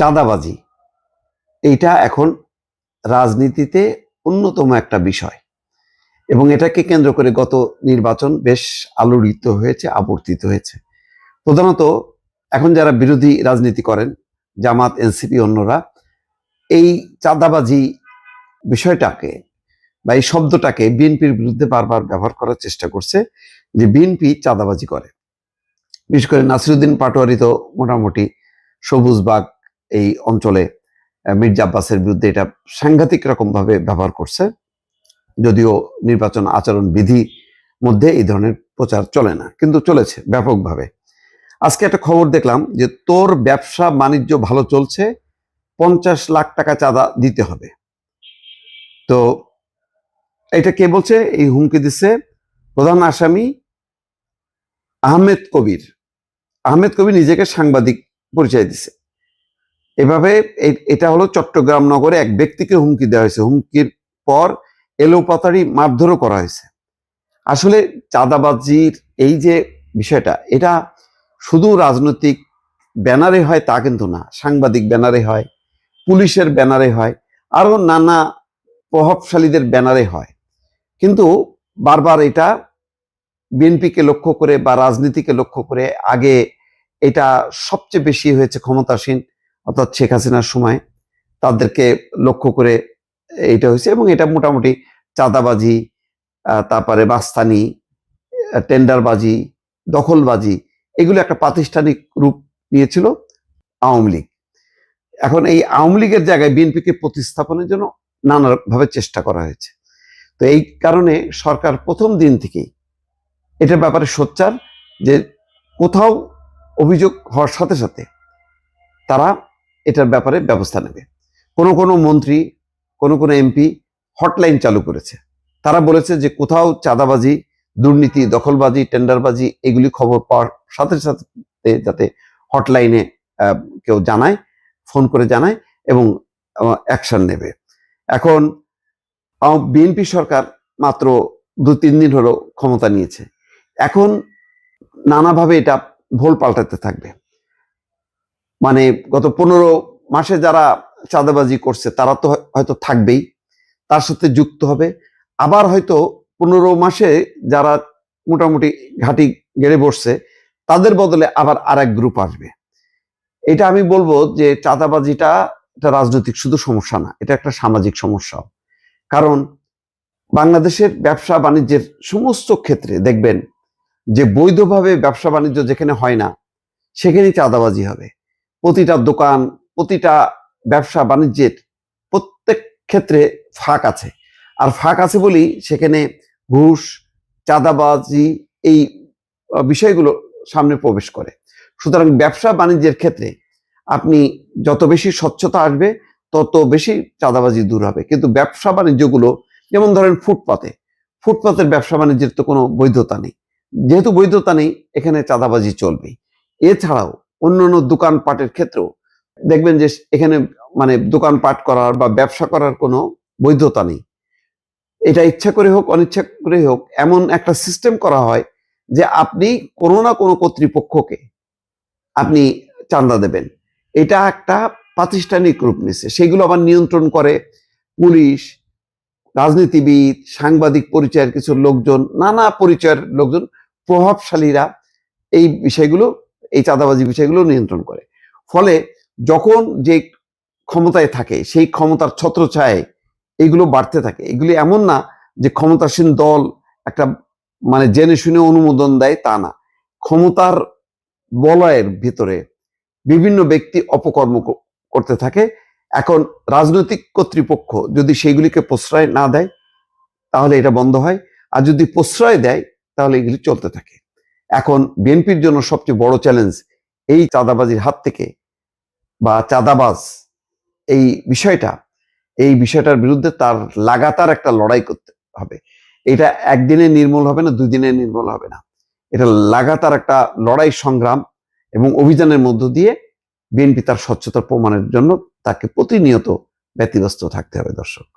চাঁদাবাজি এইটা এখন রাজনীতিতে অন্যতম একটা বিষয় এবং এটাকে কেন্দ্র করে গত নির্বাচন বেশ আলোড়িত হয়েছে, আবর্তিত হয়েছে। প্রধানত এখন যারা বিরোধী রাজনীতি করেন, জামাত, এনসিপি, অন্যরা এই চাঁদাবাজি বিষয়টাকে বা এই শব্দটাকে বিএনপির বিরুদ্ধে বারবার ব্যবহার করার চেষ্টা করছে, যে বিএনপি চাঁদাবাজি করে। বিশেষ করে নাসিরুদ্দিন পাটোয়ারি তো মোটামুটি সবুজবাগ এই অঞ্চলে মির্জা আব্বাসের বিরুদ্ধে এটা সাংঘাতিক রকম ভাবে ব্যবহার করছে, যদিও নির্বাচন আচরণ বিধি মধ্যে এই ধরনের প্রচার চলে না, কিন্তু চলেছে ব্যাপকভাবে। আজকে একটা খবর দেখলাম যে তোর ব্যবসা বাণিজ্য ভালো চলছে, 50 লাখ টাকা চাঁদা দিতে হবে। তো এটা কে বলছে? এই হুমকি দিচ্ছে প্রধান আসামি আহমেদ কবির। আহমেদ কবির নিজেকে সাংবাদিক পরিচয় দিছে। এভাবে এটা হলো চট্টগ্রাম নগরে এক ব্যক্তিকে হুমকি দেওয়া হয়েছে। হুমকির পর এলোপাতাড়ি মারধরও করা হয়েছে। আসলে চাঁদাবাজির এই যে বিষয়টা, এটা শুধু রাজনৈতিক ব্যানারে হয় তা কিন্তু না, সাংবাদিক ব্যানারে হয়, পুলিশের ব্যানারে হয়, আরো নানা প্রভাবশালীদের ব্যানারে হয়। কিন্তু বারবার এটা বিএনপিকে লক্ষ্য করে বা রাজনীতিকে লক্ষ্য করে আগে এটা সবচেয়ে বেশি হয়েছে ক্ষমতাসীন অর্থাৎ শেখ হাসিনার সময়, তাদেরকে লক্ষ্য করে এটা হয়েছে। এবং এটা মোটামুটি চাঁদাবাজি, তারপরে মাস্তানি, টেন্ডারবাজি, দখলবাজি, এগুলো একটা প্রাতিষ্ঠানিক রূপ নিয়েছিল আওয়ামী লীগ। এখন এই আওয়ামী লীগের জায়গায় বিএনপিকে প্রতিস্থাপনের জন্য নানাভাবে চেষ্টা করা হয়েছে। তো এই কারণে সরকার প্রথম দিন থেকেই এটার ব্যাপারে সোচ্চার, যে কোথাও অভিযোগ হওয়ার সাথে সাথে তারা এটার ব্যাপারে ব্যবস্থা নেবে। কোনো মন্ত্রী, কোনো এমপি হটলাইন চালু করেছে। তারা বলেছে যে কোথাও চাঁদাবাজি, দুর্নীতি, দখলবাজি, টেন্ডারবাজি এগুলি খবর পাওয়ার সাথে সাথে যাতে হটলাইনে কেউ জানায়, ফোন করে জানায় এবং অ্যাকশন নেবে। এখন বিএনপি সরকার মাত্র 2-3 দিন হলো ক্ষমতা নিয়েছে। এখন নানাভাবে এটা ভোল পাল্টাতে থাকবে। মানে গত 15 মাসে যারা চাঁদাবাজি করছে তারা তো হয়তো থাকবেই, তার সাথে যুক্ত হবে। আবার হয়তো 15 মাসে যারা মোটামুটি ঘাঁটি গেড়ে বসছে তাদের বদলে আবার আরেক গ্রুপ আসবে। এটা আমি বলবো যে চাঁদাবাজিটা এটা রাজনৈতিক শুধু সমস্যা না, এটা একটা সামাজিক সমস্যা। কারণ বাংলাদেশের ব্যবসা বাণিজ্যের সমস্ত ক্ষেত্রে দেখবেন যে বৈধভাবে ব্যবসা বাণিজ্য যেখানে হয় না সেখানেই চাঁদাবাজি হবে। প্রতিটা দোকান, প্রতিটা ব্যবসা বাণিজ্যের প্রত্যেক ক্ষেত্রে ফাঁক আছে। আর ফাঁক আছে বলেই সেখানে ঘুষ, চাঁদাবাজি এই বিষয়গুলো সামনে প্রবেশ করে। সুতরাং ব্যবসা বাণিজ্যের ক্ষেত্রে আপনি যত বেশি স্বচ্ছতা আসবে তত বেশি চাঁদাবাজি দূর হবে। কিন্তু ব্যবসা বাণিজ্যগুলো, যেমন ধরেন ফুটপাতের ব্যবসা বাণিজ্যের তো কোনো বৈধতা নেই। যেহেতু বৈধতা নেই, এখানে চাঁদাবাজি চলবেই। এছাড়াও অন্যান্য দোকানপাটের ক্ষেত্রেও দেখবেন যে এখানে মানে দোকানপাট করার বা ব্যবসা করার কোনো বৈধতা নেই। এটা ইচ্ছা করে হোক অনিচ্ছা করে হোক এমন একটা সিস্টেম করা হয় যে আপনি কোনো না কোনো কর্তৃপক্ষকে আপনি চাঁদা দেবেন। এটা একটা প্রাতিষ্ঠানিক রূপ নিচ্ছে। সেগুলো আবার নিয়ন্ত্রণ করে পুলিশ, রাজনীতিবিদ, সাংবাদিক পরিচয়ের কিছু লোকজন, নানা পরিচয়ের লোকজন, প্রভাবশালীরা এই বিষয়গুলো, এই চাঁদাবাজি বিষয়গুলো নিয়ন্ত্রণ করে। ফলে যখন যে ক্ষমতায় থাকে সেই ক্ষমতার ছত্রছায়ায় এইগুলো বাড়তে থাকে। এগুলি এমন না যে ক্ষমতাসীন দল একটা মানে জেনে শুনে অনুমোদন দেয়, তা না। ক্ষমতার বলয়ের ভিতরে বিভিন্ন ব্যক্তি অপকর্ম করতে থাকে। এখন রাজনৈতিক কর্তৃপক্ষ যদি সেইগুলিকে প্রশ্রয় না দেয় তাহলে এটা বন্ধ হয়, আর যদি প্রশ্রয় দেয় তাহলে এগুলি চলতে থাকে। এখন বিএনপির জন্য সবচেয়ে বড় চ্যালেঞ্জ এই চাঁদাবাজির হাত থেকে বা চাঁদাবাজ এই বিষয়টার বিরুদ্ধে তার লাগাতার একটা লড়াই করতে হবে। এটা একদিনে নির্মূল হবে না, 2 দিনে নির্মূল হবে না। এটা লাগাতার একটা লড়াই, সংগ্রাম এবং অভিযানের মধ্য দিয়ে বিএনপি তার স্বচ্ছতার প্রমাণের জন্য তাকে প্রতিনিয়ত ব্যতিব্যস্ত থাকতে হবে। দর্শক।